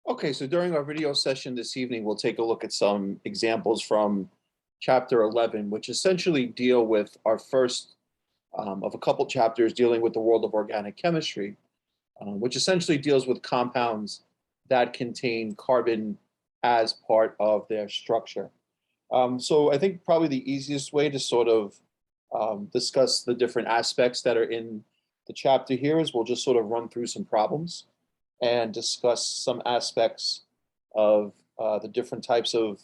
Okay, so during our video session this evening, we'll take a look at some examples from chapter 11, which essentially deal with our first of a couple chapters dealing with the world of organic chemistry, which essentially deals with compounds that contain carbon as part of their structure. So I think probably the easiest way to sort of discuss the different aspects that are in the chapter here is we'll just sort of run through some problems and discuss some aspects of the different types of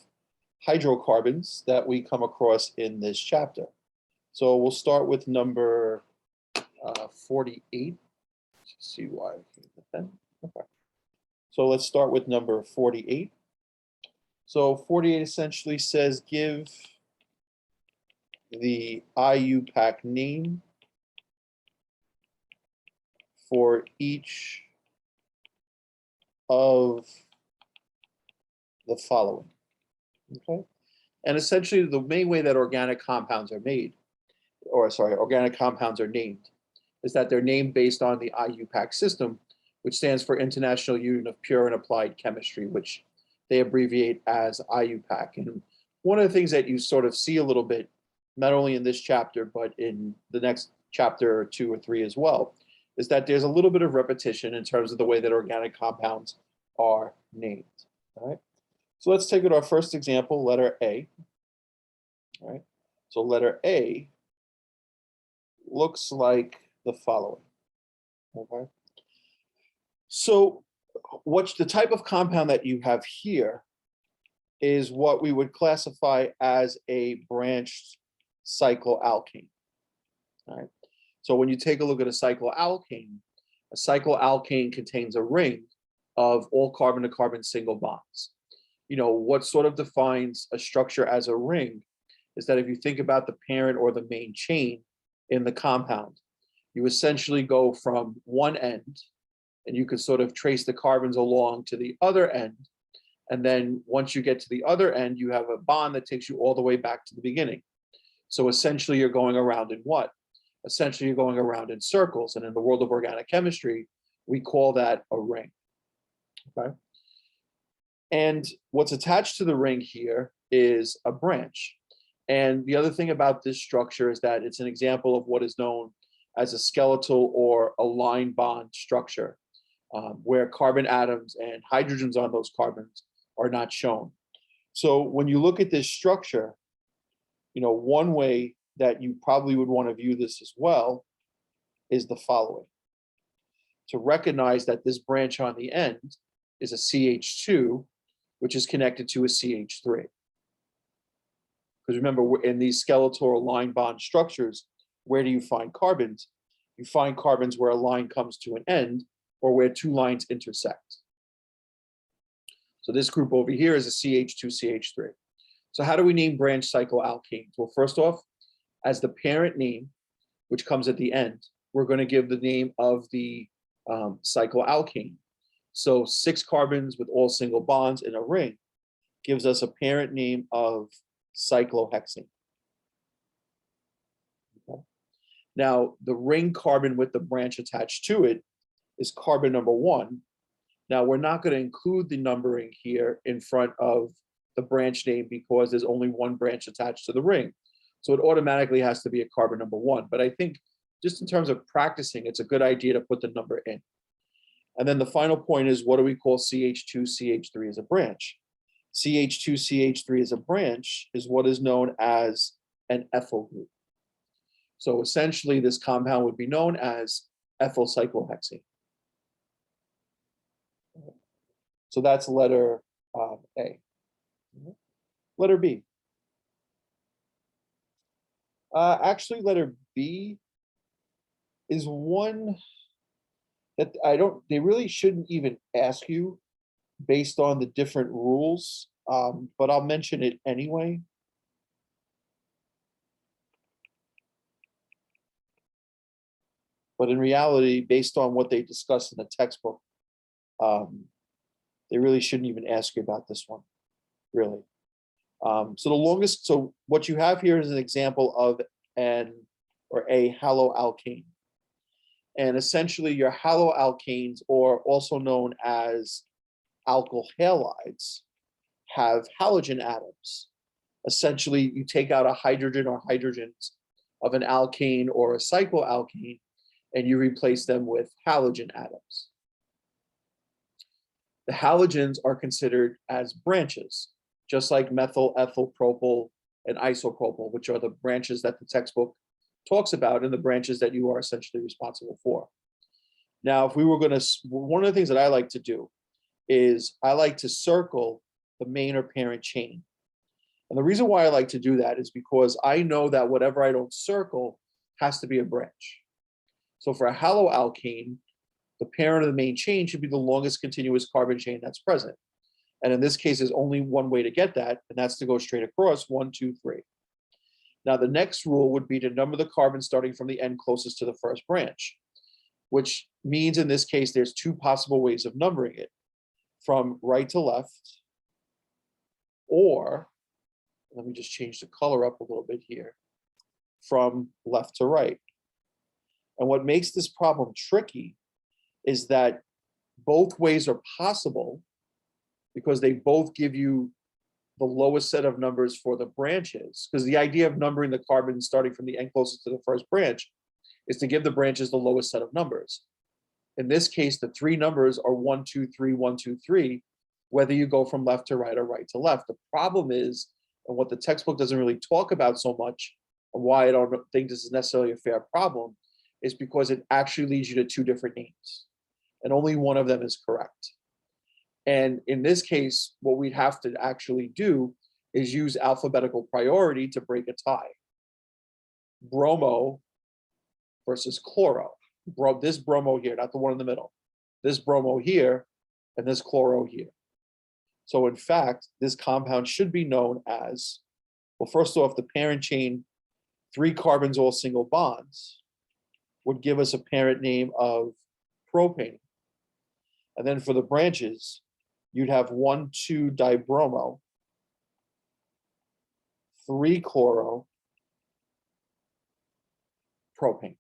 hydrocarbons that we come across in this chapter. So we'll start with number 48. Let's see why I came with that. Okay. So let's start with number 48. So 48 essentially says give the IUPAC name for each of the following. Okay. And essentially the main way that organic compounds are made, organic compounds are named, is that they're named based on the IUPAC system, which stands for International Union of Pure and Applied Chemistry, which they abbreviate as IUPAC. And one of the things that you sort of see a little bit, not only in this chapter, but in the next chapter or 2 or 3 as well, is that there's a little bit of repetition in terms of the way that organic compounds are named. All right. So let's take it our first example, letter A. All right. So letter A looks like the following. Okay. So what's the type of compound that you have here is what we would classify as a branched cycloalkane. All right. So when you take a look at a cycloalkane contains a ring of all carbon-to-carbon single bonds. You know, what sort of defines a structure as a ring is that if you think about the parent or the main chain in the compound, you essentially go from one end and you can sort of trace the carbons along to the other end. And then once you get to the other end, you have a bond that takes you all the way back to the beginning. So essentially you're going around in what? Essentially you're going around in circles. And in the world of organic chemistry, we call that a ring. Okay. And what's attached to the ring here is a branch. And the other thing about this structure is that it's an example of what is known as a skeletal or a line bond structure, where carbon atoms and hydrogens on those carbons are not shown. So when you look at this structure, you know, one way that you probably would want to view this as well is the following. To recognize that this branch on the end is a CH2, which is connected to a CH3. Because remember, in these skeletal or line bond structures, where do you find carbons? You find carbons where a line comes to an end or where 2 lines intersect. So this group over here is a CH2, CH3. So how do we name branch cycloalkanes? Well, first off, as the parent name, which comes at the end, we're going to give the name of the cycloalkane. So 6 carbons with all single bonds in a ring gives us a parent name of cyclohexane. Okay. Now, the ring carbon with the branch attached to it is carbon number 1. Now, we're not going to include the numbering here in front of the branch name because there's only one branch attached to the ring. So it automatically has to be a carbon number 1. But I think just in terms of practicing, it's a good idea to put the number in. And then the final point is, what do we call CH2, CH3 as a branch? CH2, CH3 as a branch is what is known as an ethyl group. So essentially, this compound would be known as ethyl cyclohexane. So that's letter A. Letter B. Actually, letter B is one that they really shouldn't even ask you based on the different rules, but I'll mention it anyway. But in reality, based on what they discuss in the textbook, they really shouldn't even ask you about this one, really. So what you have here is an example of a haloalkane. And essentially your haloalkanes, or also known as alkyl halides, have halogen atoms. Essentially, you take out a hydrogen or hydrogens of an alkane or a cycloalkane, and you replace them with halogen atoms. The halogens are considered as branches, just like methyl, ethyl, propyl, and isopropyl, which are the branches that the textbook talks about and the branches that you are essentially responsible for. Now, if we were going to, one of the things that I like to do is I like to circle the main or parent chain. And the reason why I like to do that is because I know that whatever I don't circle has to be a branch. So for a haloalkane, the parent of the main chain should be the longest continuous carbon chain that's present. And in this case, there's only one way to get that, and that's to go straight across 1, 2, 3. Now, the next rule would be to number the carbons starting from the end closest to the first branch, which means in this case, there's two possible ways of numbering it, from right to left, or, let me just change the color up a little bit here, from left to right. And what makes this problem tricky is that both ways are possible because they both give you the lowest set of numbers for the branches. Because the idea of numbering the carbons starting from the end closest to the first branch is to give the branches the lowest set of numbers. In this case, the three numbers are 1, 2, 3, 1, 2, 3, whether you go from left to right or right to left. The problem is, and what the textbook doesn't really talk about so much, and why I don't think this is necessarily a fair problem, is because it actually leads you to two different names, and only one of them is correct. And in this case, what we'd have to actually do is use alphabetical priority to break a tie. Bromo versus chloro. This bromo here, not the one in the middle. This bromo here, and this chloro here. So in fact, this compound should be known as, well, first off, the parent chain, 3 carbons, all single bonds, would give us a parent name of propane. And then for the branches, you'd have 1, 2 dibromo, 3 chloro, propane.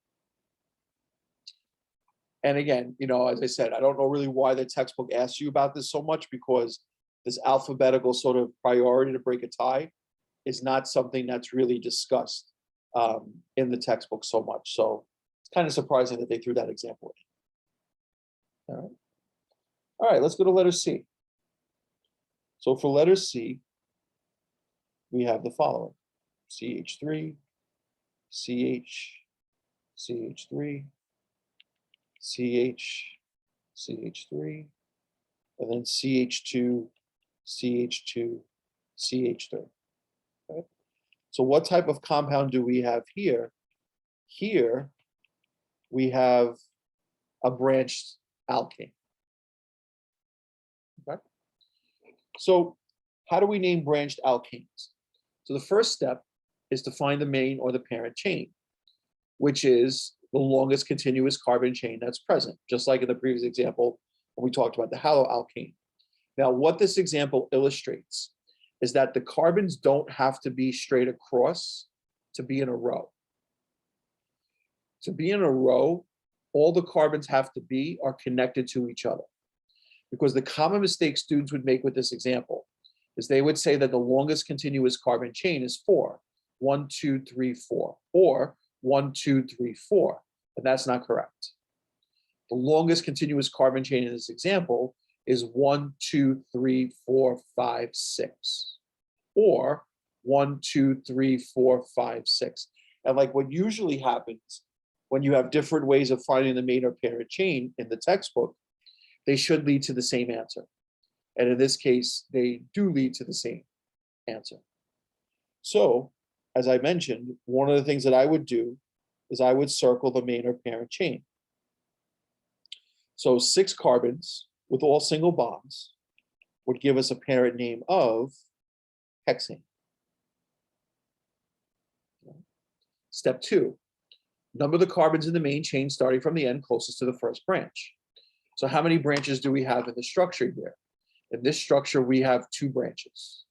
And again, you know, as I said, I don't know really why the textbook asks you about this so much, because this alphabetical sort of priority to break a tie is not something that's really discussed in the textbook so much. So it's kind of surprising that they threw that example in. All right, let's go to letter C. So for letter C, we have the following: CH3, CH, CH3, CH, CH3, and then CH2, CH2, CH3. Okay. So what type of compound do we have here? Here, we have a branched alkane. Okay. So how do we name branched alkanes? So the first step is to find the main or the parent chain, which is the longest continuous carbon chain that's present, just like in the previous example when we talked about the haloalkane. Now, what this example illustrates is that the carbons don't have to be straight across to be in a row. To be in a row, all the carbons have to be are connected to each other. Because the common mistake students would make with this example is they would say that the longest continuous carbon chain is 4, 1, 2, 3, 4, or 1, 2, 3, 4, and that's not correct. The longest continuous carbon chain in this example is 1, 2, 3, 4, 5, 6, or 1, 2, 3, 4, 5, 6. And like what usually happens when you have different ways of finding the main or parent chain in the textbook, they should lead to the same answer. And in this case, they do lead to the same answer. So, as I mentioned, one of the things that I would do is I would circle the main or parent chain. So 6 carbons with all single bonds would give us a parent name of hexane. Step 2, number the carbons in the main chain starting from the end closest to the first branch. So how many branches do we have in the structure here? In this structure, we have 2 branches.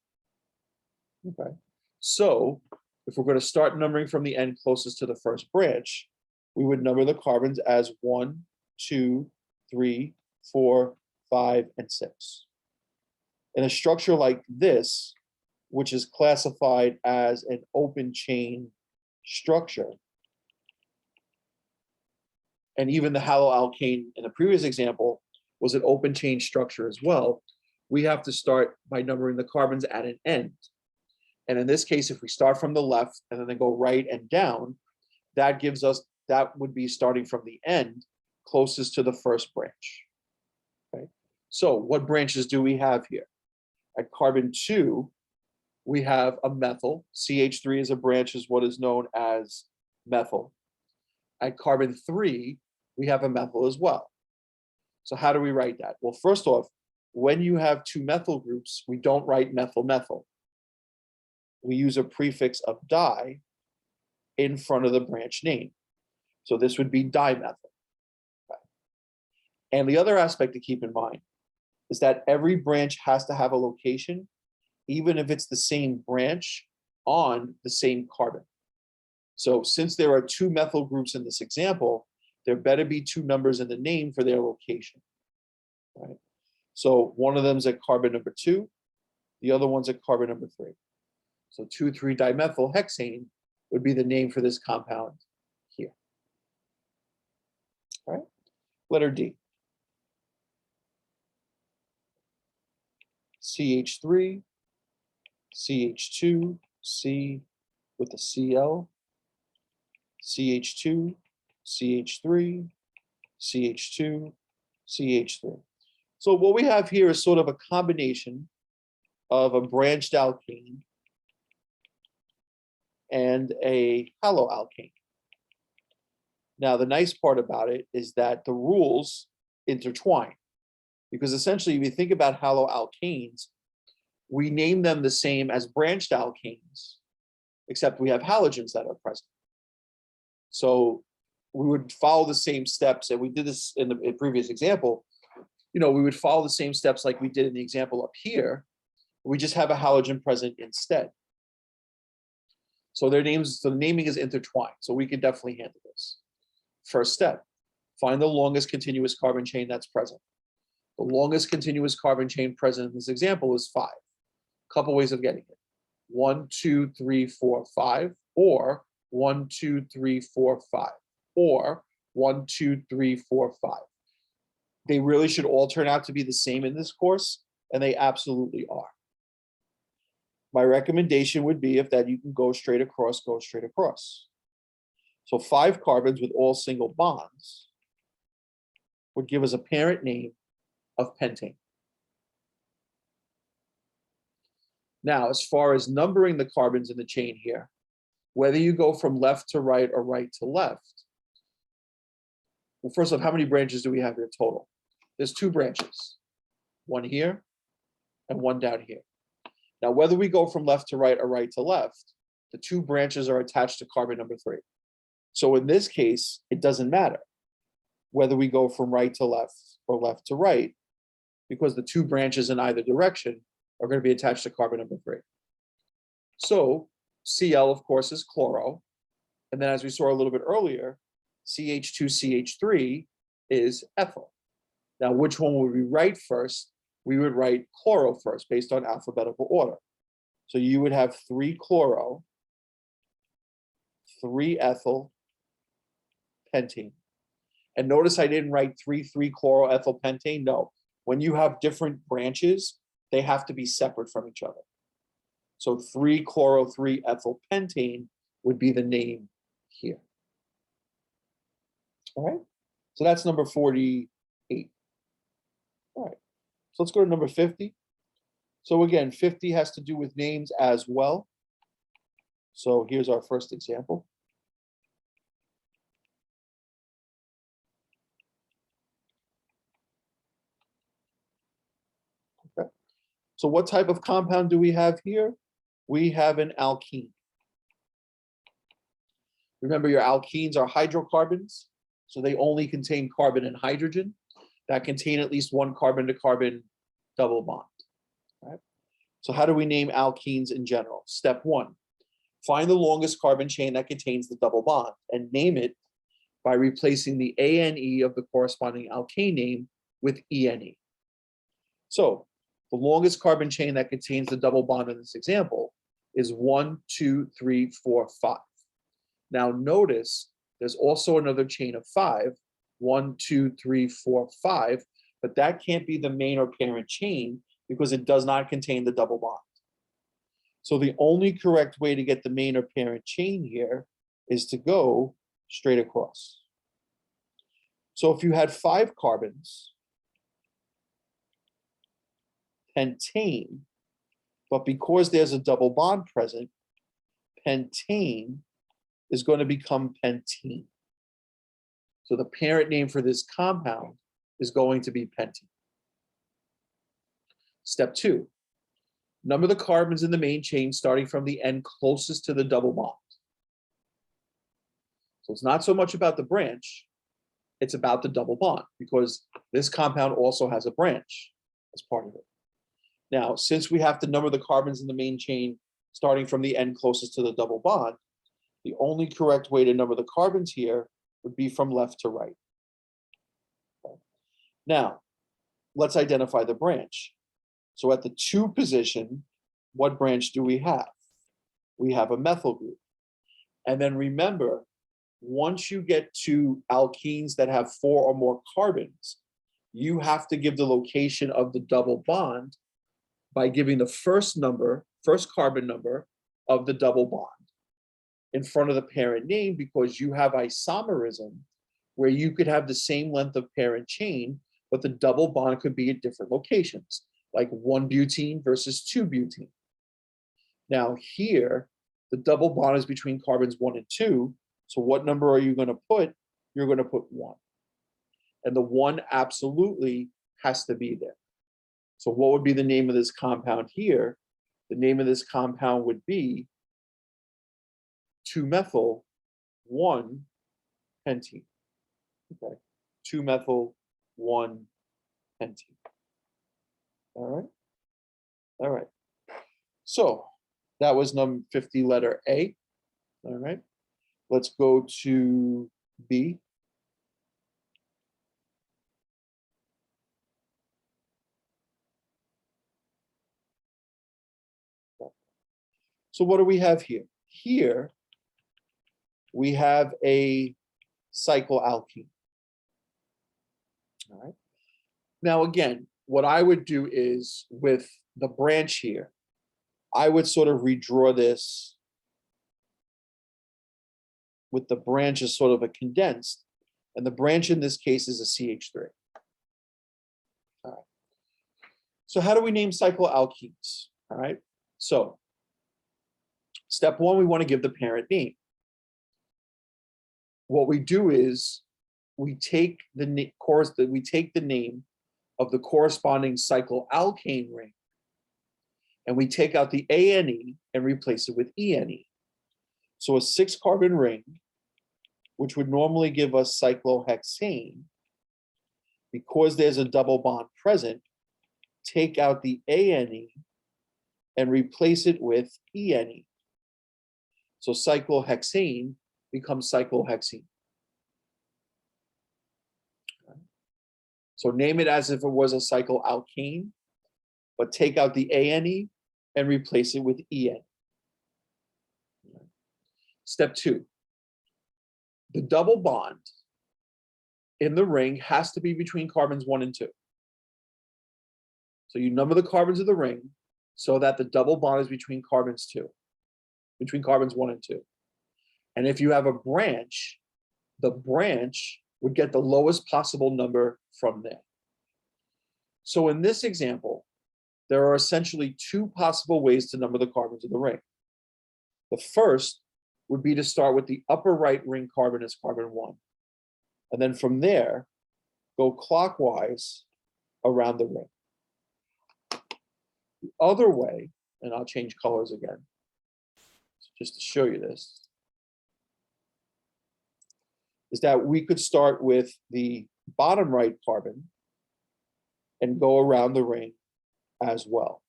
Okay. So if we're going to start numbering from the end closest to the first branch, we would number the carbons as 1, 2, 3, 4, 5, and 6. In a structure like this, which is classified as an open chain structure, and even the haloalkane in the previous example was an open chain structure as well, we have to start by numbering the carbons at an end. And in this case, if we start from the left and then go right and down, that gives us, that would be starting from the end closest to the first branch. Okay. So what branches do we have here? At carbon 2, we have a methyl. CH3 is a branch, is what is known as methyl. At carbon 3, we have a methyl as well. So how do we write that? Well, first off, when you have two methyl groups, we don't write methyl-methyl. We use a prefix of di in front of the branch name. So this would be dimethyl. Okay. And the other aspect to keep in mind is that every branch has to have a location, even if it's the same branch on the same carbon. So since there are two methyl groups in this example, there better be two numbers in the name for their location. Right? So one of them's at carbon number 2, the other one's at carbon number 3. So 2,3-dimethylhexane would be the name for this compound here. All right, letter D. CH3, CH2, C with the Cl, CH2, CH3, CH2, CH3. So what we have here is sort of a combination of a branched alkane and a haloalkane. Now, the nice part about it is that the rules intertwine, because essentially, if you think about haloalkanes, we name them the same as branched alkanes, except we have halogens that are present. So we would follow the same steps, and we did this in the previous example. You know, we would follow the same steps like we did in the example up here. We just have a halogen present instead. So their names, so the naming is intertwined. So we can definitely handle this. First step, find the longest continuous carbon chain that's present. The longest continuous carbon chain present in this example is 5. A couple ways of getting it. 1, 2, 3, 4, 5, or 1, 2, 3, 4, 5, or 1, 2, 3, 4, 5. They really should all turn out to be the same in this course, and they absolutely are. My recommendation would be if that you can go straight across, go straight across. So 5 carbons with all single bonds would give us a parent name of pentane. Now, as far as numbering the carbons in the chain here, whether you go from left to right or right to left, well, first off, how many branches do we have here total? There's 2 branches, one here and one down here. Now, whether we go from left to right or right to left, the 2 branches are attached to carbon number 3. So in this case, it doesn't matter whether we go from right to left or left to right, because the 2 branches in either direction are going to be attached to carbon number 3. So Cl, of course, is chloro. And then as we saw a little bit earlier, CH2CH3 is ethyl. Now, which one would we write first? We would write chloro first based on alphabetical order. So you would have 3 chloro, 3 ethyl, pentane. And notice I didn't write 3,3-chloroethylpentane. No, when you have different branches, they have to be separate from each other. So 3-chloro,3-ethylpentane would be the name here. All right, so that's number 48. All right, so let's go to number 50. So again, 50 has to do with names as well. So here's our first example. Okay. So what type of compound do we have here? We have an alkene. Remember, your alkenes are hydrocarbons, so they only contain carbon and hydrogen that contain at least one carbon-to-carbon double bond. Right? So how do we name alkenes in general? Step 1, find the longest carbon chain that contains the double bond and name it by replacing the ANE of the corresponding alkane name with ENE. So the longest carbon chain that contains the double bond in this example is 1, 2, 3, 4, 5. Now notice there's also another chain of 5, 1, 2, 3, 4, 5, but that can't be the main or parent chain because it does not contain the double bond. So the only correct way to get the main or parent chain here is to go straight across. So if you had 5 carbons, pentane, but because there's a double bond present, pentane is going to become pentene. So the parent name for this compound is going to be pentene. Step 2, number the carbons in the main chain starting from the end closest to the double bond. So it's not so much about the branch, it's about the double bond, because this compound also has a branch as part of it. Now, since we have to number the carbons in the main chain starting from the end closest to the double bond, the only correct way to number the carbons here would be from left to right. Okay. Now, let's identify the branch. So at the 2 position, what branch do we have? We have a methyl group. And then remember, once you get to alkenes that have 4 or more carbons, you have to give the location of the double bond by giving the first carbon number of the double bond in front of the parent name, because you have isomerism where you could have the same length of parent chain, but the double bond could be at different locations, like 1 butene versus 2 butene. Now here, the double bond is between carbons 1 and 2. So what number are you going to put? You're going to put 1. And the 1 absolutely has to be there. So what would be the name of this compound here? The name of this compound would be 2-methyl 1-pentene. Okay, 2-methyl 1-pentene. All right. So that was number 50, letter A. All right. Let's go to B. So what do we have here? Here, we have a cycloalkene. All right. Now, again, what I would do is with the branch here, I would sort of redraw this with the branch as sort of a condensed, and the branch in this case is a CH3. All right. So how do we name cycloalkenes? All right. So step 1, we want to give the parent name. What we do is we take the name of the corresponding cycloalkane ring, and we take out the ANE and replace it with ENE. So a 6-carbon ring, which would normally give us cyclohexane, because there's a double bond present, take out the ANE and replace it with ENE. So cyclohexane becomes cyclohexene. So name it as if it was a cycloalkane, but take out the ANE and replace it with EN. Step 2, the double bond in the ring has to be between carbons 1 and 2. So you number the carbons of the ring so that the double bond is between carbons 1 and 2. And if you have a branch, the branch would get the lowest possible number from there. So in this example, there are essentially 2 possible ways to number the carbons of the ring. The first would be to start with the upper right ring carbon as carbon 1. And then from there, go clockwise around the ring. The other way, and I'll change colors again, just to show you this, is that we could start with the bottom right carbon and go around the ring as well.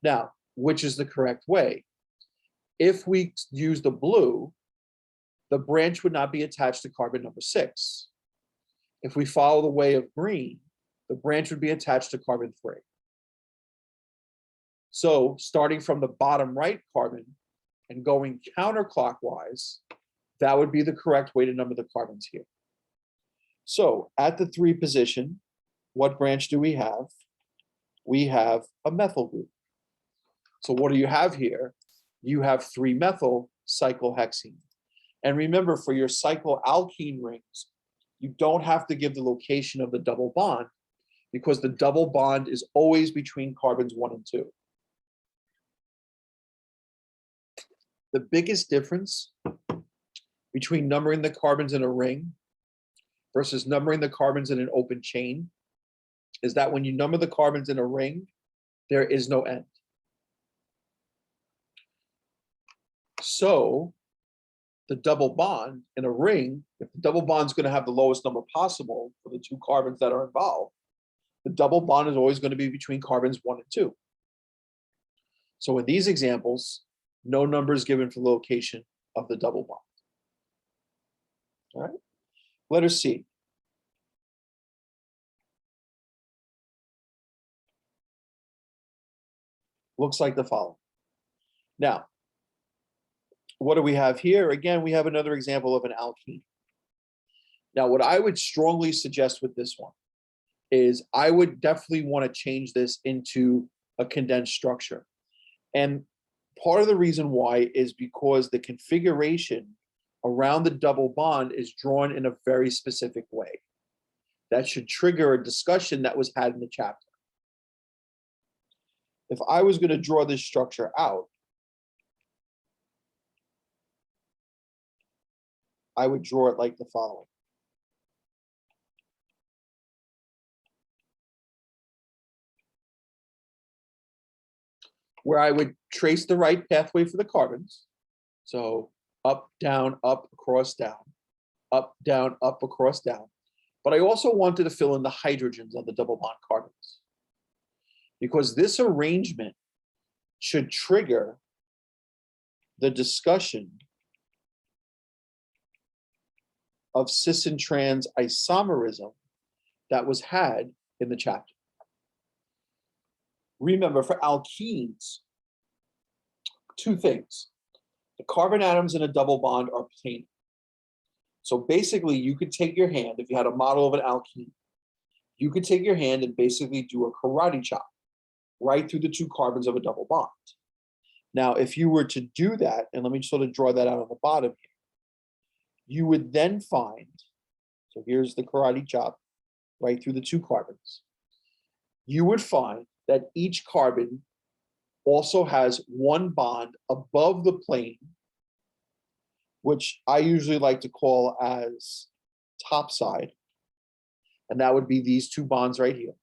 Now, which is the correct way? If we use the blue, the branch would not be attached to carbon number 6. If we follow the way of green, the branch would be attached to carbon 3. So starting from the bottom right carbon and going counterclockwise, that would be the correct way to number the carbons here. So at the 3 position, what branch do we have? We have a methyl group. So what do you have here? You have 3-methyl cyclohexene. And remember, for your cycloalkene rings, you don't have to give the location of the double bond because the double bond is always between carbons 1 and 2. The biggest difference between numbering the carbons in a ring versus numbering the carbons in an open chain is that when you number the carbons in a ring, there is no end. So the double bond in a ring, if the double bond is going to have the lowest number possible for the 2 carbons that are involved, the double bond is always going to be between carbons 1 and 2. So in these examples, no number is given for the location of the double bond. All right. Letter C. Looks like the following. Now, what do we have here? Again, we have another example of an alkene. Now, what I would strongly suggest with this one is I would definitely want to change this into a condensed structure. And part of the reason why is because the configuration around the double bond is drawn in a very specific way. That should trigger a discussion that was had in the chapter. If I was going to draw this structure out, I would draw it like the following. Where I would trace the right pathway for the carbons. So up, down, up, across, down, up, down, up, across, down. But I also wanted to fill in the hydrogens on the double bond carbons, because this arrangement should trigger the discussion of cis and trans isomerism that was had in the chapter. Remember, for alkenes, 2 things. The carbon atoms in a double bond are planar. So basically, you could take your hand, if you had a model of an alkene, you could take your hand and basically do a karate chop right through the 2 carbons of a double bond. Now, if you were to do that, and let me sort of draw that out on the bottom here, you would then find, so here's the karate chop right through the 2 carbons. You would find that each carbon also has 1 bond above the plane, which I usually like to call as top side. And that would be these 2 bonds right here.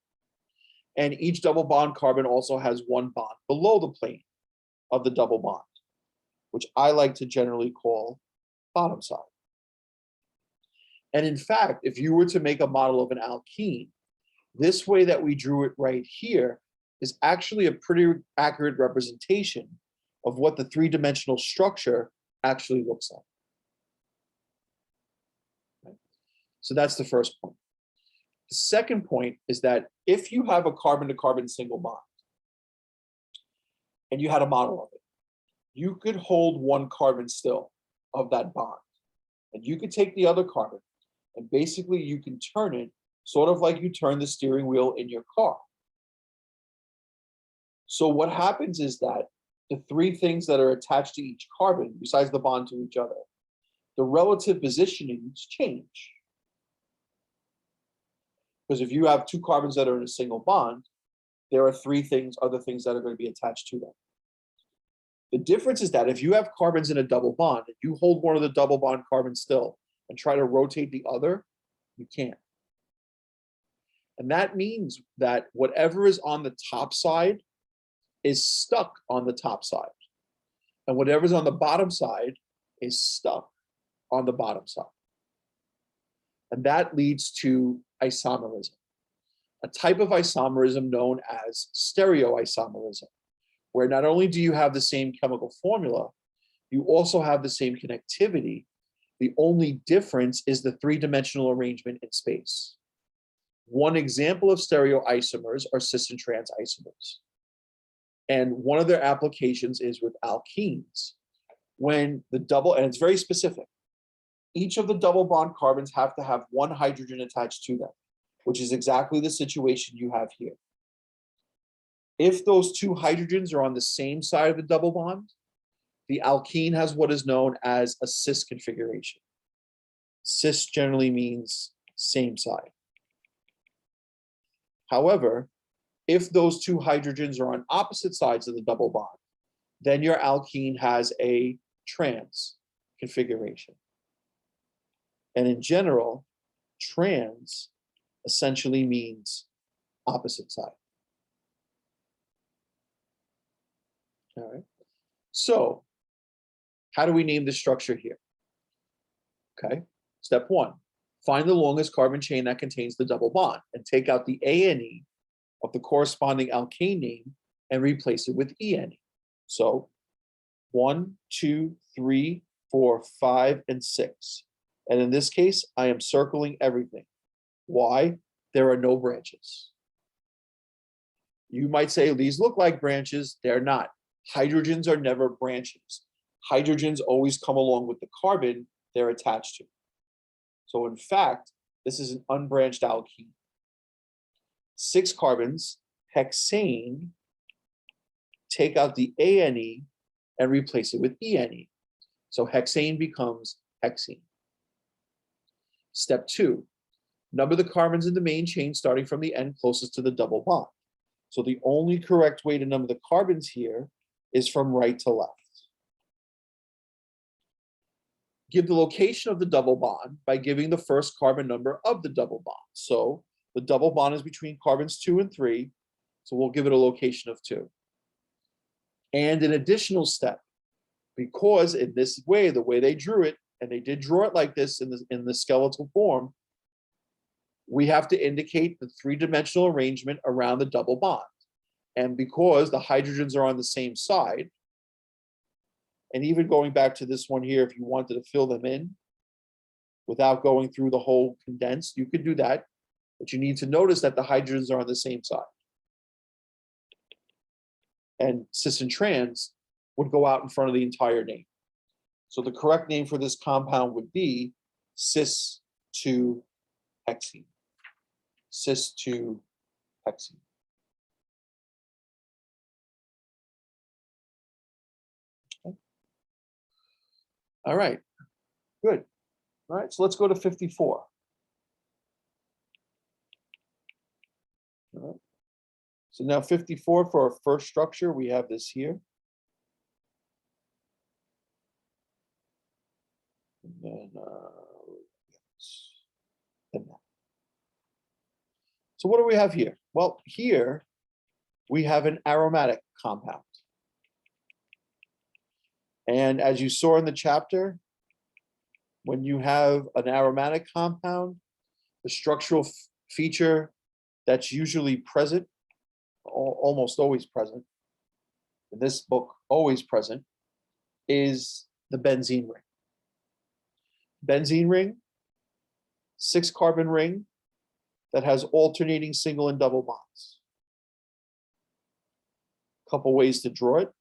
And each double bond carbon also has 1 bond below the plane of the double bond, which I like to generally call bottom side. And in fact, if you were to make a model of an alkene, this way that we drew it right here is actually a pretty accurate representation of what the 3-dimensional structure actually looks like. Right? So that's the first point. The second point is that if you have a carbon-to-carbon single bond, and you had a model of it, you could hold 1 carbon still of that bond. And you could take the other carbon, and basically you can turn it sort of like you turn the steering wheel in your car. So what happens is that the 3 things that are attached to each carbon, besides the bond to each other, the relative positionings change. Because if you have 2 carbons that are in a single bond, there are 3 things, other things that are going to be attached to them. The difference is that if you have carbons in a double bond, and you hold one of the double bond carbons still and try to rotate the other, you can't. And that means that whatever is on the top side is stuck on the top side. And whatever's on the bottom side is stuck on the bottom side. And that leads to isomerism, a type of isomerism known as stereoisomerism, where not only do you have the same chemical formula, you also have the same connectivity, The only difference is the three-dimensional arrangement in space. One example of stereoisomers are cis and trans isomers. And one of their applications is with alkenes. When the double, and it's very specific, each of the double bond carbons have to have one hydrogen attached to them, which is exactly the situation you have here. If those two hydrogens are on the same side of the double bond, the alkene has what is known as a cis configuration. Cis generally means same side. However, if those two hydrogens are on opposite sides of the double bond, then your alkene has a trans configuration. And in general, trans essentially means opposite side. All right. So how do we name this structure here? Okay. Step one, find the longest carbon chain that contains the double bond and take out the ANE of the corresponding alkane name and replace it with ENE. So 1, 2, 3, 4, 5, and 6. And in this case, I am circling everything. Why? There are no branches. You might say these look like branches. They're not. Hydrogens are never branches. Hydrogens always come along with the carbon they're attached to. So in fact, this is an unbranched alkene. 6 carbons, hexane, take out the ANE and replace it with ENE. So hexane becomes hexene. Step 2, number the carbons in the main chain starting from the end closest to the double bond. So the only correct way to number the carbons here is from right to left. Give the location of the double bond by giving the first carbon number of the double bond. So the double bond is between carbons 2 and 3, so we'll give it a location of 2. And an additional step, because in this way, the way they drew it, and they did draw it like this in the skeletal form, we have to indicate the three-dimensional arrangement around the double bond. And because the hydrogens are on the same side, and even going back to this one here, if you wanted to fill them in without going through the whole condensed, you could do that. But you need to notice that the hydrogens are on the same side. And cis and trans would go out in front of the entire name. So the correct name for this compound would be cis-2-hexene. Cis-2-hexene. Okay. All right, good. All right, so let's go to 54. All right. So now 54 for our first structure, we have this here. And then, and that. So what do we have here? Well, here we have an aromatic compound. And as you saw in the chapter, when you have an aromatic compound, the structural feature that's usually present, almost always present, in this book, always present, is the benzene ring. Benzene ring, 6-carbon ring that has alternating single and double bonds. A couple ways to draw it.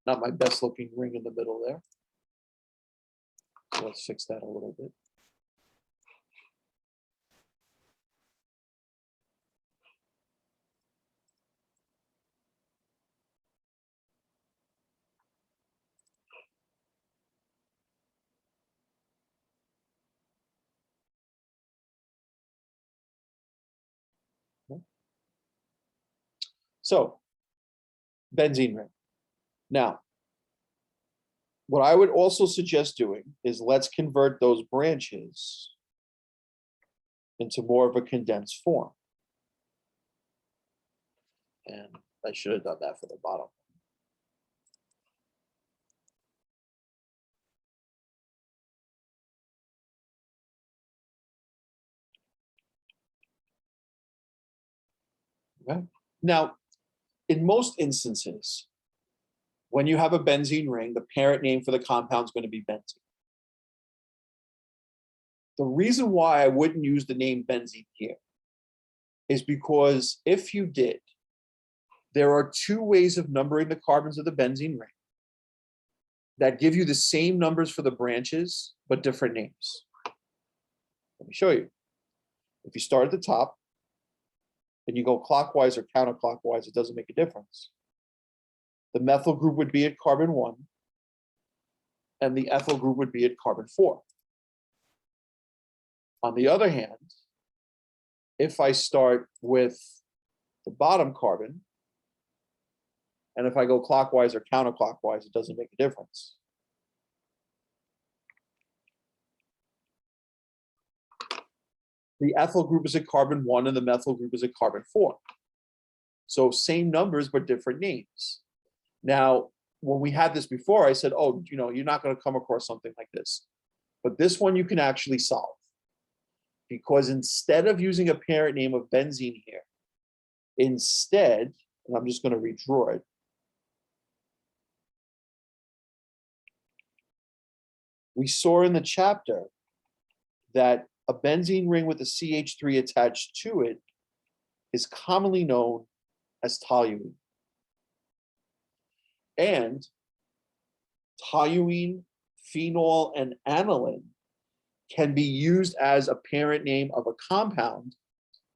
Not my best looking ring in the middle there. So let's fix that a little bit. So, benzene ring. Now, what I would also suggest doing is let's convert those branches into more of a condensed form. And I should have done that for the bottom. Okay. Now, in most instances, when you have a benzene ring, the parent name for the compound is going to be benzene. The reason why I wouldn't use the name benzene here is because if you did, there are two ways of numbering the carbons of the benzene ring that give you the same numbers for the branches, but different names. Let me show you. If you start at the top and you go clockwise or counterclockwise, it doesn't make a difference. The methyl group would be at carbon 1, and the ethyl group would be at carbon 4. On the other hand, if I start with the bottom carbon, and if I go clockwise or counterclockwise, it doesn't make a difference. The ethyl group is at carbon 1 and the methyl group is at carbon 4. So same numbers, but different names. Now, when we had this before, I said, oh, you're not going to come across something like this. But this one you can actually solve. Because instead of using a parent name of benzene here, instead, and I'm just going to redraw it, we saw in the chapter that a benzene ring with a CH3 attached to it is commonly known as toluene. And toluene, phenol, and aniline can be used as a parent name of a compound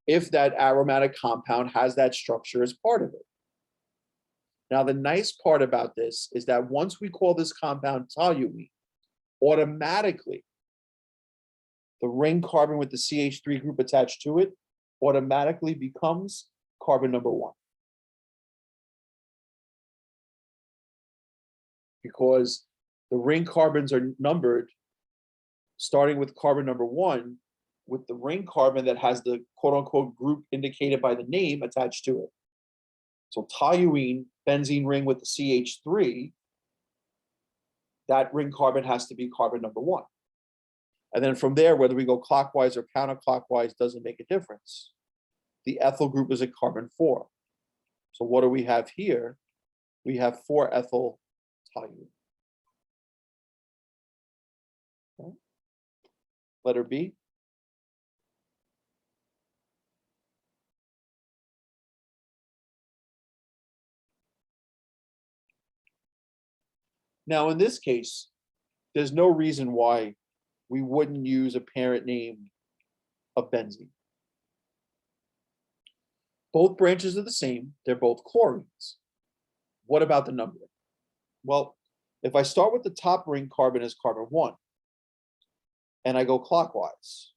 if that aromatic compound has that structure as part of it. Now, the nice part about this is that once we call this compound toluene, automatically the ring carbon with the CH3 group attached to it automatically becomes carbon number 1. Because the ring carbons are numbered starting with carbon number 1 with the ring carbon that has the quote unquote group indicated by the name attached to it. So toluene, benzene ring with the CH3, that ring carbon has to be carbon number 1. And then from there, whether we go clockwise or counterclockwise doesn't make a difference. The ethyl group is at carbon 4. So what do we have here? We have 4-ethyl toluene. Okay. Letter B. Now, in this case, there's no reason why we wouldn't use a parent name of benzene. Both branches are the same. They're both chlorines. What about the numbering? Well, if I start with the top ring carbon as carbon 1, and I go clockwise,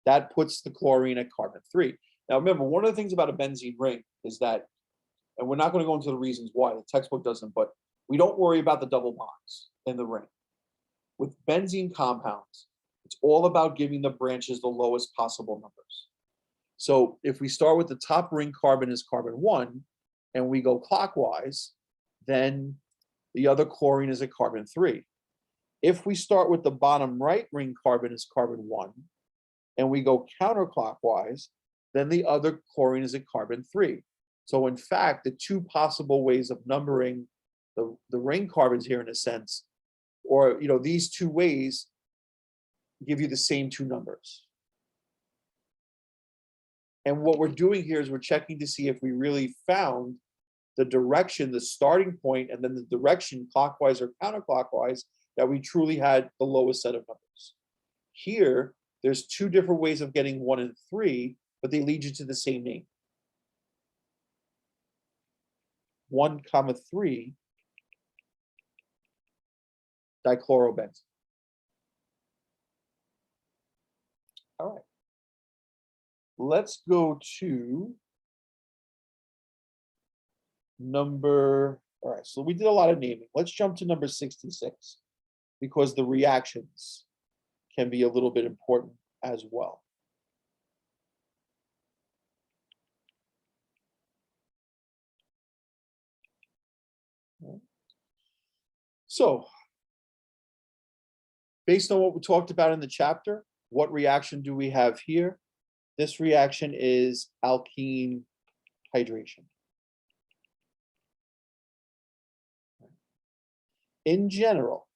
that puts the chlorine at carbon 3. Now, remember, one of the things about a benzene ring is that, and we're not going to go into the reasons why, the textbook doesn't, but we don't worry about the double bonds in the ring. With benzene compounds, it's all about giving the branches the lowest possible numbers. So if we start with the top ring carbon as carbon 1, and we go clockwise, then the other chlorine is at carbon 3. If we start with the bottom right ring carbon as carbon 1, and we go counterclockwise, then the other chlorine is at carbon 3. So in fact, the two possible ways of numbering the ring carbons here, in a sense, or these two ways give you the same two numbers. And what we're doing here is we're checking to see if we really found the direction, the starting point, and then the direction clockwise or counterclockwise that we truly had the lowest set of numbers. Here, there's two different ways of getting 1 and 3, but they lead you to the same name. 1, 3 dichlorobenzene. All right. Let's go to number, all right, so we did a lot of naming. Let's jump to number 66 because the reactions can be a little bit important as well. So, based on what we talked about in the chapter, what reaction do we have here? This reaction is alkene hydration. in general,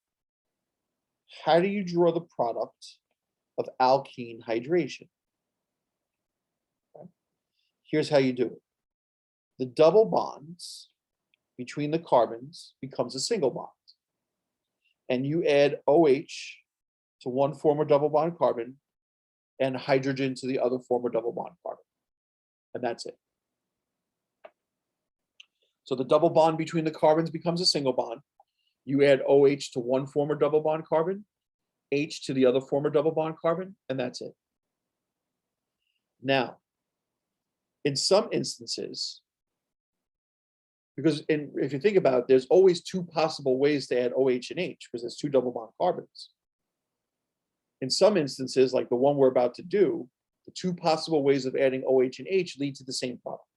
how do you draw the product of alkene hydration? Okay. Here's how you do it. The double bonds between the carbons becomes a single bond. And you add OH to one former double bond carbon and hydrogen to the other former double bond carbon. And that's it. So the double bond between the carbons becomes a single bond. You add OH to one former double bond carbon, H to the other former double bond carbon, and that's it. Now, in some instances, because if you think about it, there's always two possible ways to add OH and H because there's two double bond carbons. In some instances, like the one we're about to do, the two possible ways of adding OH and H lead to the same product.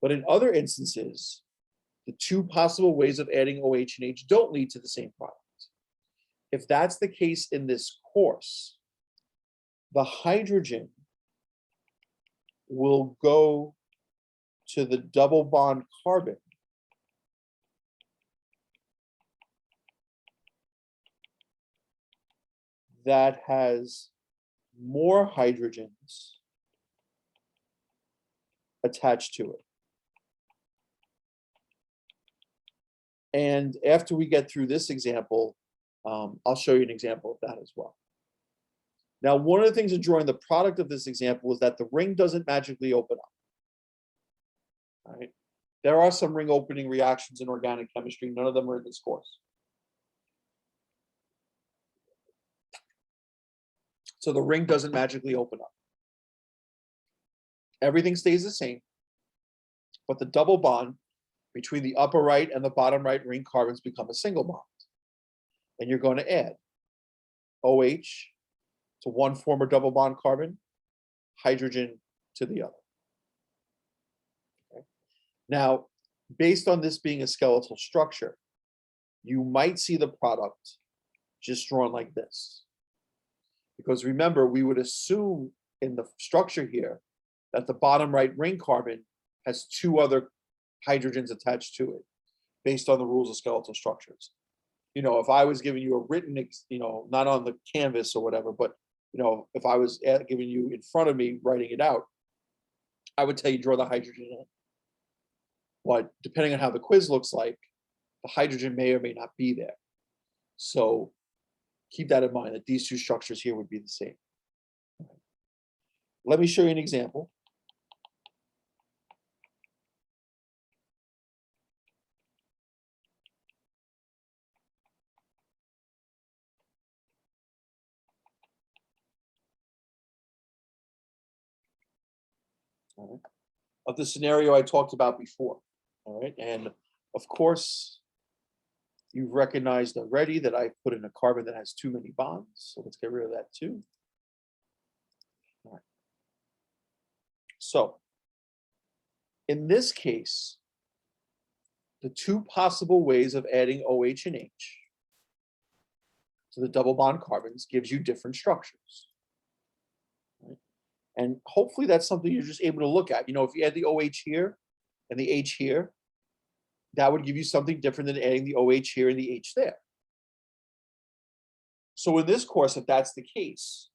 But in other instances, the two possible ways of adding OH and H don't lead to the same product. If that's the case in this course, the hydrogen will go to the double bond carbon that has more hydrogens attached to it. And after we get through this example, I'll show you an example of that as well. Now, one of the things in drawing the product of this example is that the ring doesn't magically open up. All right? There are some ring opening reactions in organic chemistry. None of them are in this course. So the ring doesn't magically open up. Everything stays the same, but the double bond between the upper right and the bottom right ring carbons become a single bond. And you're going to add OH to one former double bond carbon, hydrogen to the other. Okay. Now, based on this being a skeletal structure, you might see the product just drawn like this. Because remember, we would assume in the structure here that the bottom right ring carbon has two other hydrogens attached to it, based on the rules of skeletal structures. You know, if I was giving you a written, you know, not on the canvas or whatever, but, you know, if I was giving you in front of me, writing it out, I would tell you draw the hydrogen in. But depending on how the quiz looks like, the hydrogen may or may not be there. So keep that in mind, that these two structures here would be the same. Let me show you an example. All right. Of the scenario I talked about before. All right. And of course, you've recognized already that I put in a carbon that has too many bonds. So let's get rid of that too. All right. So in this case, the two possible ways of adding OH and H to the double bond carbons gives you different structures. Right? And hopefully that's something you're just able to look at. You know, if you add the OH here and the H here, that would give you something different than adding the OH here and the H there. So in this course, if that's the case,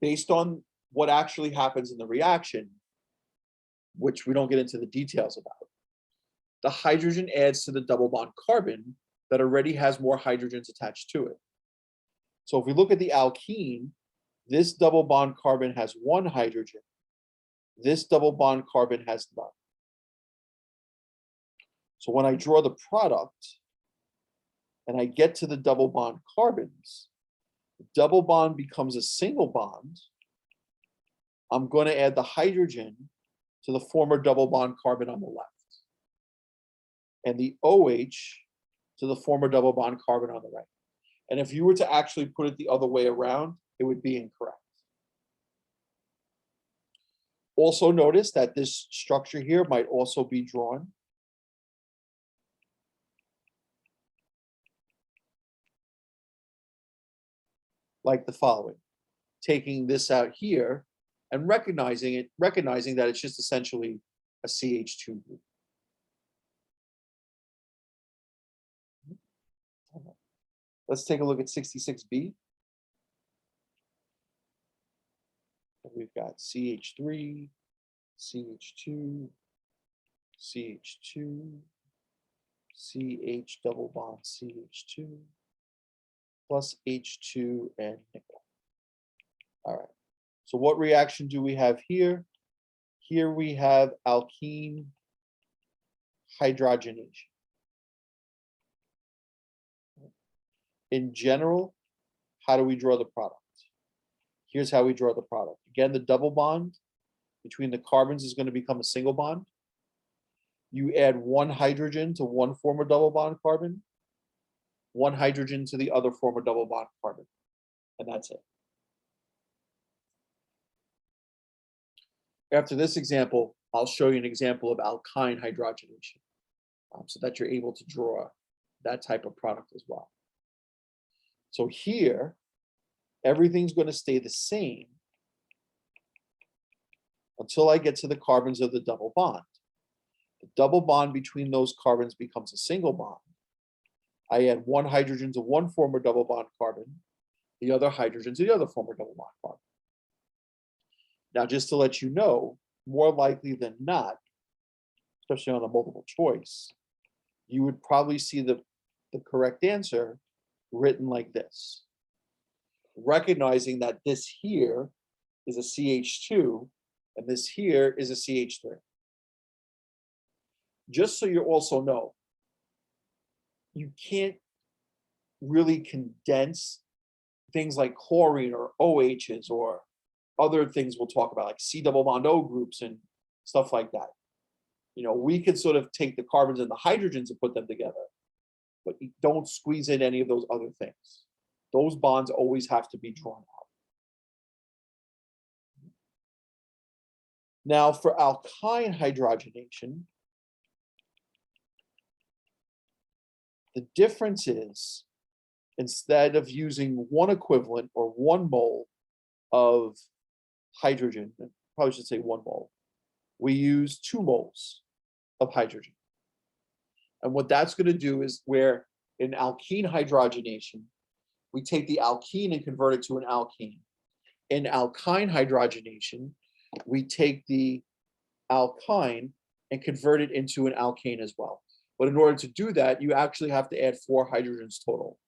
based on what actually happens in the reaction, which we don't get into the details about, the hydrogen adds to the double bond carbon that already has more hydrogens attached to it. So if we look at the alkene, this double bond carbon has one hydrogen. This double bond carbon has none. So when I draw the product and I get to the double bond carbons, the double bond becomes a single bond. I'm going to add the hydrogen to the former double bond carbon on the left, and the OH to the former double bond carbon on the right. And if you were to actually put it the other way around, it would be incorrect. Also notice that this structure here might also be drawn like the following, taking this out here and recognizing that it's just essentially a CH2 group. Let's take a look at 66B. We've got CH3, CH2, CH2, CH double bond CH2, plus H2 and nickel. All right. So what reaction do we have here? Here we have alkene hydrogenation. In general, how do we draw the product? Here's how we draw the product. Again, the double bond between the carbons is going to become a single bond. You add one hydrogen to one former double bond carbon, one hydrogen to the other former double bond carbon, and that's it. After this example, I'll show you an example of alkyne hydrogenation, so that you're able to draw that type of product as well. So here, everything's going to stay the same until I get to the carbons of the double bond. The double bond between those carbons becomes a single bond. I add one hydrogen to one former double bond carbon, the other hydrogen to the other former double bond carbon. Now, just to let you know, more likely than not, especially on a multiple choice, you would probably see the correct answer written like this. Recognizing that this here is a CH2 and this here is a CH3. Just so you also know, you can't really condense things like chlorine or OHs or other things we'll talk about, like C double bond O groups and stuff like that. You know, we can sort of take the carbons and the hydrogens and put them together, but you don't squeeze in any of those other things. Those bonds always have to be drawn out. Now, for alkyne hydrogenation, the difference is, instead of using one equivalent or 1 mole of hydrogen, I probably should say 1 mole, we use 2 moles of hydrogen. And what that's going to do is, where in alkene hydrogenation, we take the alkene and convert it to an alkene. In alkyne hydrogenation, we take the alkyne and convert it into an alkane as well. But in order to do that, you actually have to add 4 hydrogens total,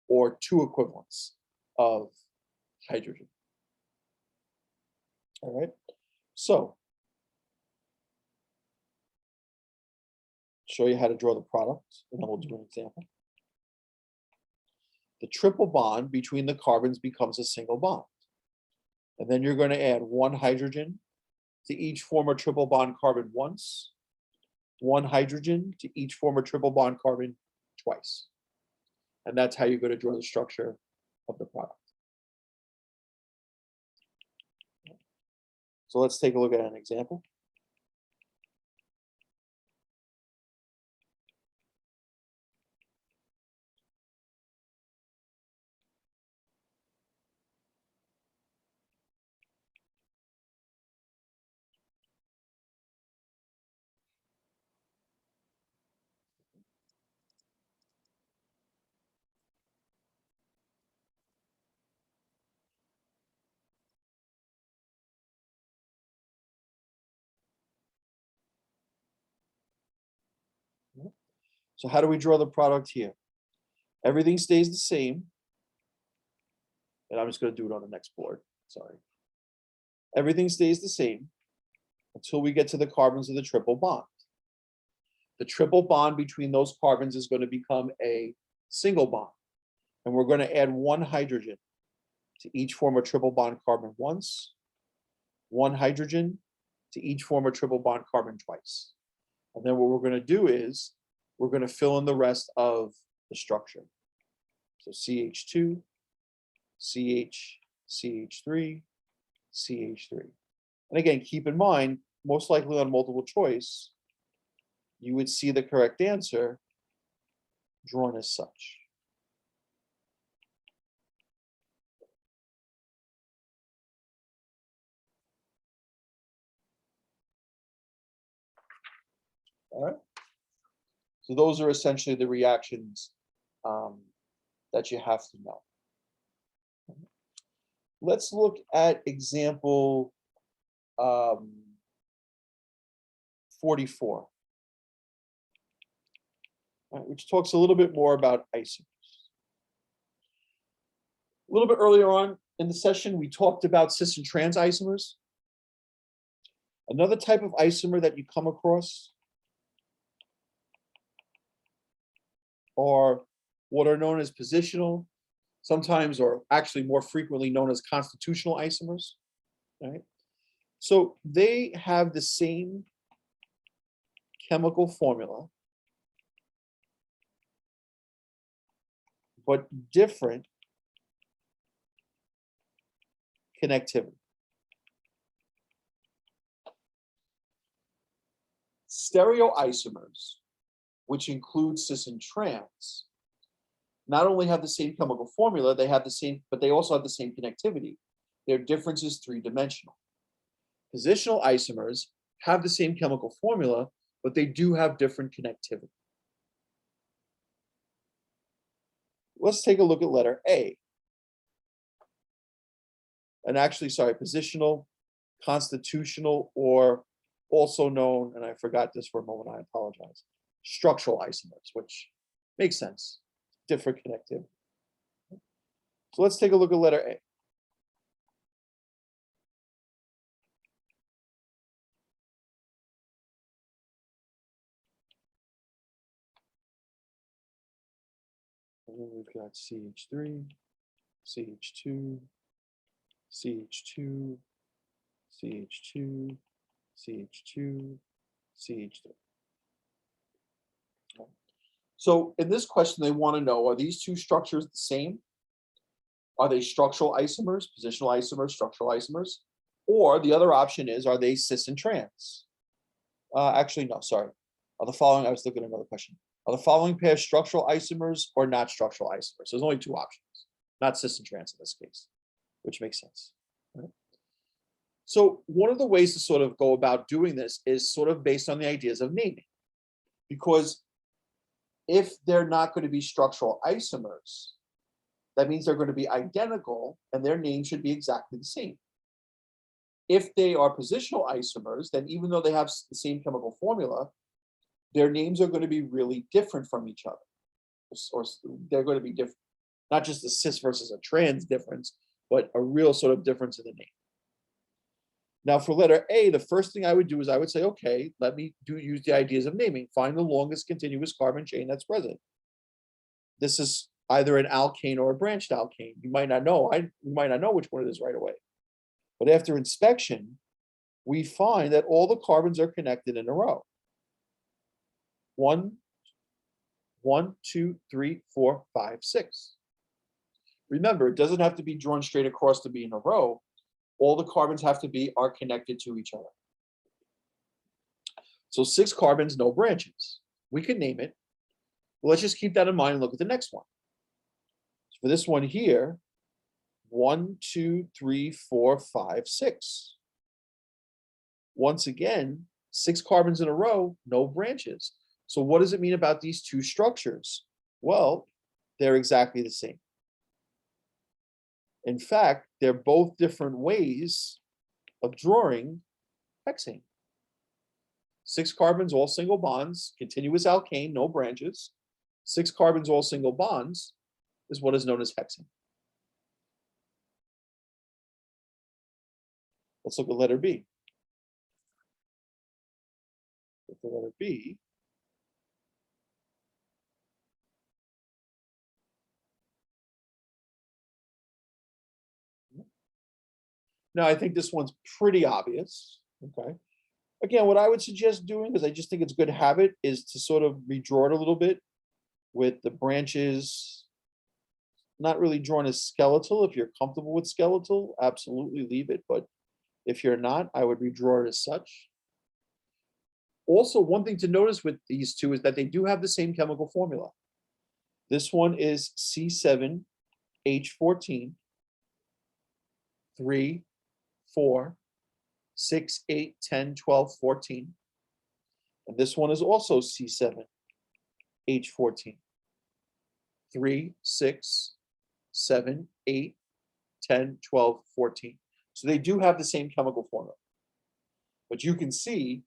or 2 equivalents of hydrogen. All right, so show you how to draw the product, and then we'll do an example. The triple bond between the carbons becomes a single bond. And then you're going to add 1 hydrogen to each former triple bond carbon once, 1 hydrogen to each former triple bond carbon twice. And that's how you're going to draw the structure of the product. So let's take a look at an example. So how do we draw the product here? Everything stays the same. And I'm just going to do it on the next board. Sorry. Everything stays the same until we get to the carbons of the triple bond. The triple bond between those carbons is going to become a single bond. And we're going to add 1 hydrogen to each former triple bond carbon once, 1 hydrogen to each former triple bond carbon twice. And then what we're going to do is we're going to fill in the rest of the structure. So CH2, CH, CH3, CH3. And again, keep in mind, most likely on multiple choice, you would see the correct answer drawn as such. All right. So those are essentially the reactions that you have to know. Let's look at example 44, which talks a little bit more about isomers. A little bit earlier on in the session, we talked about cis and trans isomers. Another type of isomer that you come across are what are known as positional, sometimes or actually more frequently known as constitutional isomers. Right? So they have the same chemical formula, but different connectivity. Stereoisomers, which include cis and trans, not only have the same chemical formula, they have the same, but they also have the same connectivity. Their difference is three-dimensional. Positional isomers have the same chemical formula, but they do have different connectivity. Let's take a look at letter A. And actually, sorry, positional, constitutional, or also known, and I forgot this for a moment, I apologize, structural isomers, which makes sense, different connectivity. So let's take a look at letter A. And then we've got CH3, CH2, CH2, CH2, CH2, CH3. So in this question, they want to know, are these two structures the same? Are they structural isomers, positional isomers, structural isomers? Or the other option is, are they cis and trans? Actually, no, sorry. Are the following, I was looking at another question. Are the following pairs structural isomers or not structural isomers? There's only two options, not cis and trans in this case, which makes sense. Right? So one of the ways to sort of go about doing this is sort of based on the ideas of naming. Because if they're not going to be structural isomers, that means they're going to be identical and their name should be exactly the same. If they are positional isomers, then even though they have the same chemical formula, their names are going to be really different from each other. Or they're going to be different, not just a cis versus a trans difference, but a real sort of difference in the name. Now for letter A, the first thing I would do is I would say, okay, let me use the ideas of naming. Find the longest continuous carbon chain that's present. This is either an alkane or a branched alkane. You might not know. You might not know which one it is right away. But after inspection, we find that all the carbons are connected in a row. 1, 2, 3, 4, 5, 6. Remember, it doesn't have to be drawn straight across to be in a row. All the carbons are connected to each other. So 6 carbons, no branches. We could name it. But let's just keep that in mind and look at the next one. So for this one here, 1, 2, 3, 4, 5, 6. Once again, 6 carbons in a row, no branches. So what does it mean about these two structures? Well, they're exactly the same. In fact, they're both different ways of drawing hexane. 6 carbons, all single bonds, continuous alkane, no branches. 6 carbons, all single bonds, is what is known as hexane. Let's look at letter B. With the letter B, now I think this one's pretty obvious. Okay. Again, what I would suggest doing, because I just think it's a good habit, is to sort of redraw it a little bit with the branches not really drawn as skeletal. If you're comfortable with skeletal, absolutely leave it. But if you're not, I would redraw it as such. Also, one thing to notice with these two is that they do have the same chemical formula. This one is C7H14, 3, 4, 6, 8, 10, 12, 14. And this one is also C7H14, 3, 6, 7, 8, 10, 12, 14. So they do have the same chemical formula. But you can see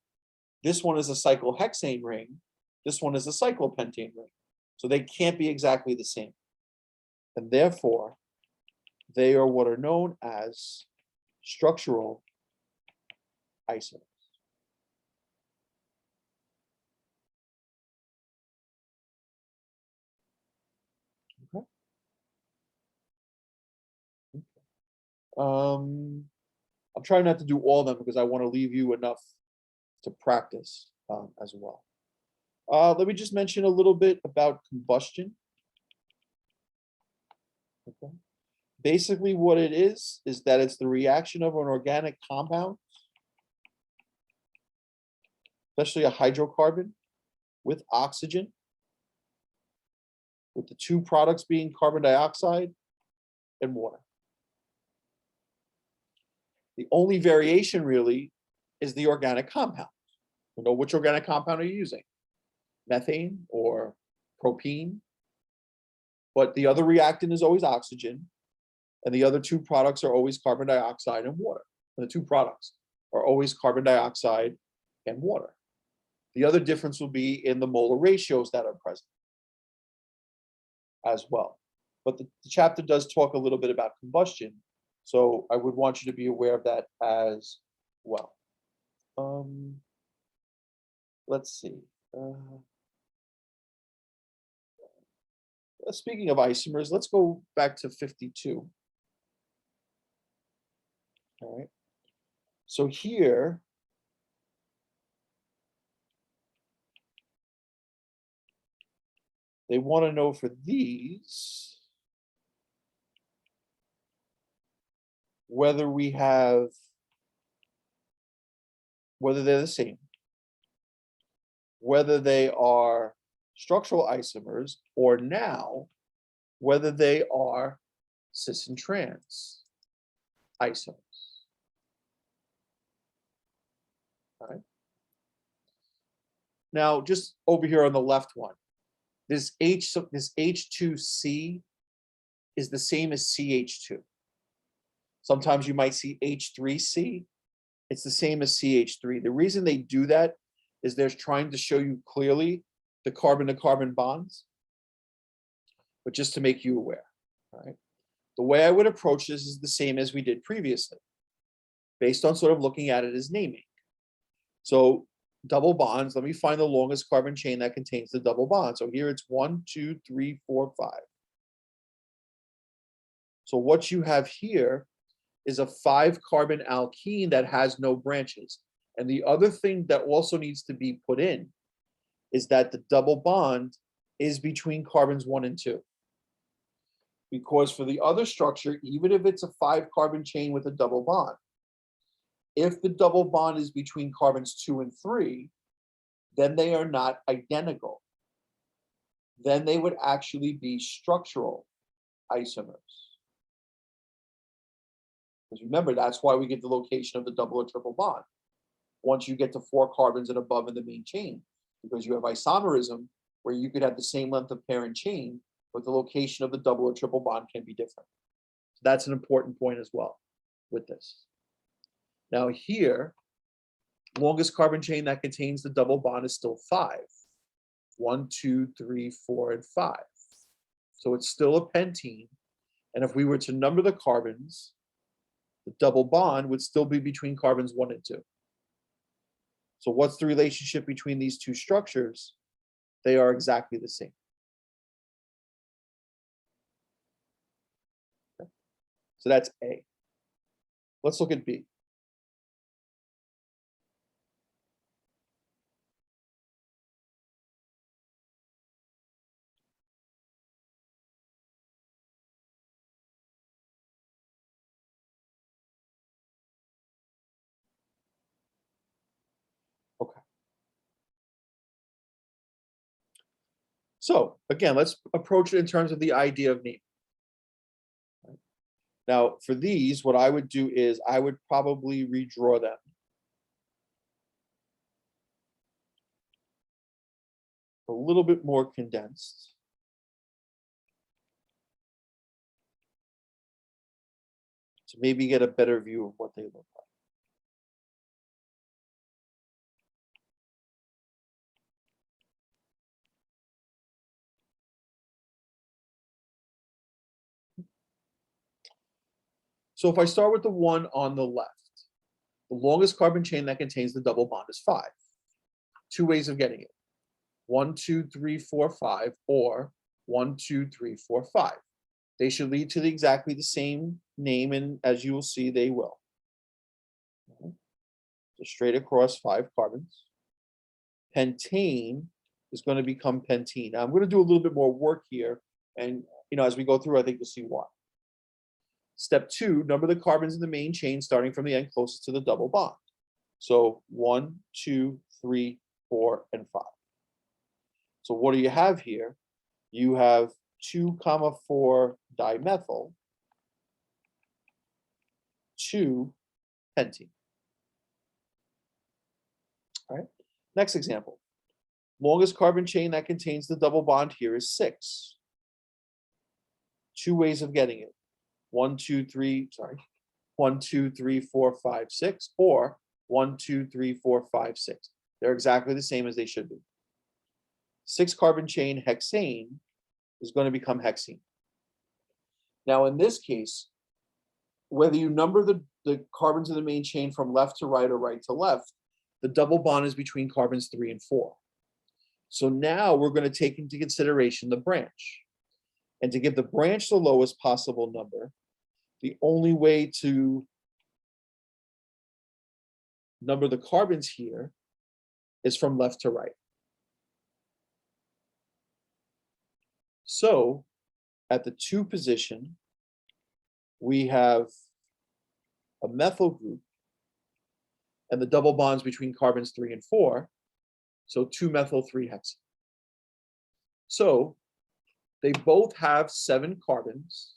this one is a cyclohexane ring, this one is a cyclopentane ring. So they can't be exactly the same. And therefore, they are what are known as structural isomers. Okay. I'm trying not to do all of them because I want to leave you enough to practice as well. Let me just mention a little bit about combustion. Okay. Basically, what it is that it's the reaction of an organic compound, especially a hydrocarbon, with oxygen, with the two products being carbon dioxide and water. The only variation really is the organic compound. You know, which organic compound are you using? Methane or propene? But the other reactant is always oxygen, and the other two products are always carbon dioxide and water. And the two products are always carbon dioxide and water. The other difference will be in the molar ratios that are present as well. But the chapter does talk a little bit about combustion, so I would want you to be aware of that as well. Let's see. Speaking of isomers, let's go back to 52. All right. So here, they want to know for these whether they're the same, whether they are structural isomers, or now whether they are cis and trans isomers. All right. Now, just over here on the left one, this H2C is the same as CH2. Sometimes you might see H3C. It's the same as CH3. The reason they do that is they're trying to show you clearly the carbon-to-carbon bonds, but just to make you aware. All right. The way I would approach this is the same as we did previously, based on sort of looking at it as naming. So double bonds, let me find the longest carbon chain that contains the double bond. So here it's 1, 2, 3, 4, 5. So what you have here is a 5-carbon alkene that has no branches. And the other thing that also needs to be put in is that the double bond is between carbons 1 and 2. Because for the other structure, even if it's a 5-carbon chain with a double bond, if the double bond is between carbons 2 and 3, then they are not identical. Then they would actually be structural isomers. Because remember, that's why we get the location of the double or triple bond. Once you get to 4 carbons and above in the main chain, because you have isomerism, where you could have the same length of parent chain, but the location of the double or triple bond can be different. So that's an important point as well with this. Now here, longest carbon chain that contains the double bond is still 5. 1, 2, 3, 4, and 5. So it's still a pentene. And if we were to number the carbons, the double bond would still be between carbons 1 and 2. So what's the relationship between these two structures? They are exactly the same. Okay. So that's A. Let's look at B. Okay. So again, let's approach it in terms of the idea of name. Now, for these, what I would do is I would probably redraw them. A little bit more condensed. to maybe get a better view of what they look like. So if I start with the one on the left, the longest carbon chain that contains the double bond is 5. Two ways of getting it. 1, 2, 3, 4, 5, or 1, 2, 3, 4, 5. They should lead to exactly the same name, and as you will see, they will. So straight across 5 carbons. Pentane is going to become pentene. Now I'm going to do a little bit more work here, and as we go through, I think you'll see why. Step 2, number the carbons in the main chain starting from the end closest to the double bond. So 1, 2, 3, 4, and 5. So what do you have here? You have 2, 4 dimethyl, 2 pentene. All right. Next example. Longest carbon chain that contains the double bond here is 6. Two ways of getting it. 1, 2, 3, 4, 5, 6, or 1, 2, 3, 4, 5, 6. They're exactly the same as they should be. 6 carbon chain hexane is going to become hexene. Now, in this case, whether you number the carbons in the main chain from left to right or right to left, the double bond is between carbons 3 and 4. So now we're going to take into consideration the branch. And to give the branch the lowest possible number, the only way to number the carbons here is from left to right. So at the 2 position, we have a methyl group and the double bonds between carbons 3 and 4. So 2-methyl-3-hexane. So they both have 7 carbons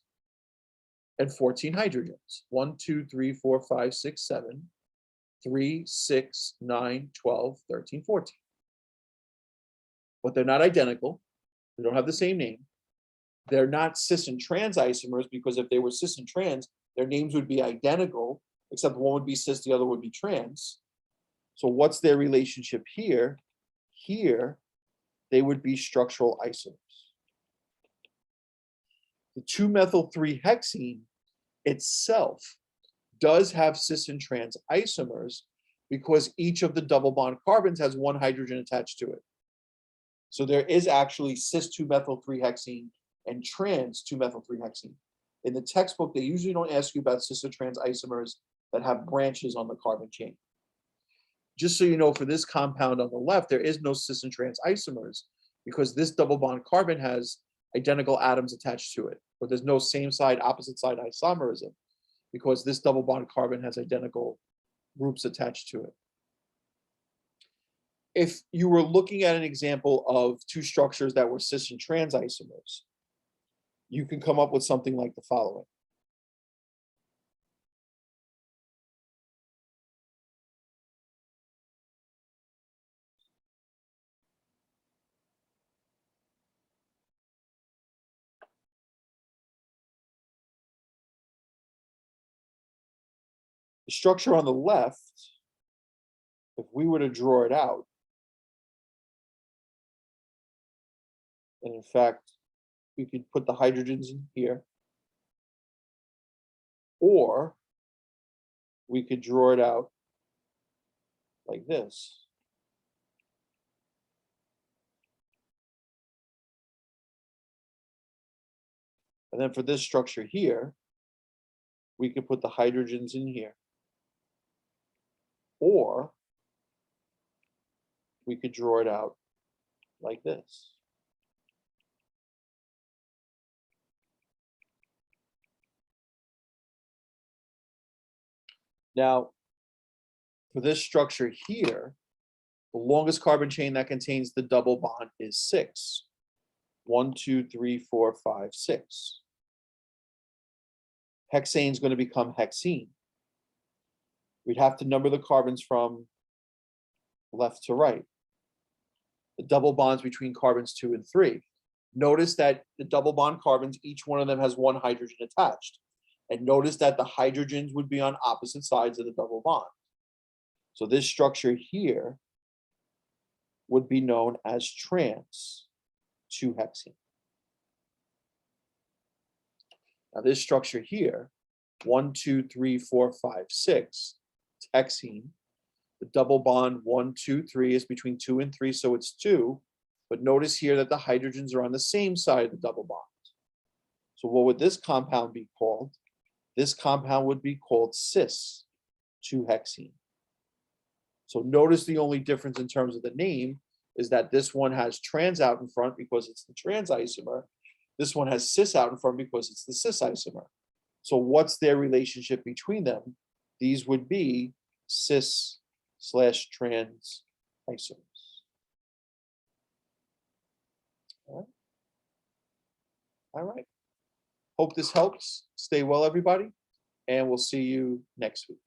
and 14 hydrogens. 1, 2, 3, 4, 5, 6, 7, 3, 6, 9, 12, 13, 14. But they're not identical. They don't have the same name. They're not cis and trans isomers, because if they were cis and trans, their names would be identical, except one would be cis, the other would be trans. So what's their relationship here? Here, they would be structural isomers. The 2-methyl-3-hexene itself does have cis and trans isomers because each of the double bond carbons has 1 hydrogen attached to it. So there is actually cis 2-methyl-3-hexene and trans 2-methyl-3-hexene. In the textbook, they usually don't ask you about cis or trans isomers that have branches on the carbon chain. Just so you know, for this compound on the left, there is no cis and trans isomers because this double bond carbon has identical atoms attached to it, but there's no same side, opposite side isomerism because this double bond carbon has identical groups attached to it. If you were looking at an example of 2 structures that were cis and trans isomers, you can come up with something like the following. The structure on the left, if we were to draw it out, and in fact, we could put the hydrogens in here, or we could draw it out like this. And then for this structure here, we could put the hydrogens in here. Or we could draw it out like this. Now, for this structure here, the longest carbon chain that contains the double bond is 6. 1, 2, 3, 4, 5, 6. Hexane is going to become hexene. We'd have to number the carbons from left to right. The double bonds between carbons 2 and 3. Notice that the double bond carbons, each one of them has 1 hydrogen attached. And notice that the hydrogens would be on opposite sides of the double bond. So this structure here would be known as trans 2-hexene. Now this structure here, 1, 2, 3, 4, 5, 6, it's hexene. The double bond 1, 2, 3 is between 2 and 3, so it's 2. But notice here that the hydrogens are on the same side of the double bond. So what would this compound be called? This compound would be called cis 2-hexene. So notice the only difference in terms of the name is that this one has trans out in front because it's the trans isomer. This one has cis out in front because it's the cis isomer. So what's their relationship between them? These would be cis/trans isomers. All right. Hope this helps. Stay well, everybody, and we'll see you next week.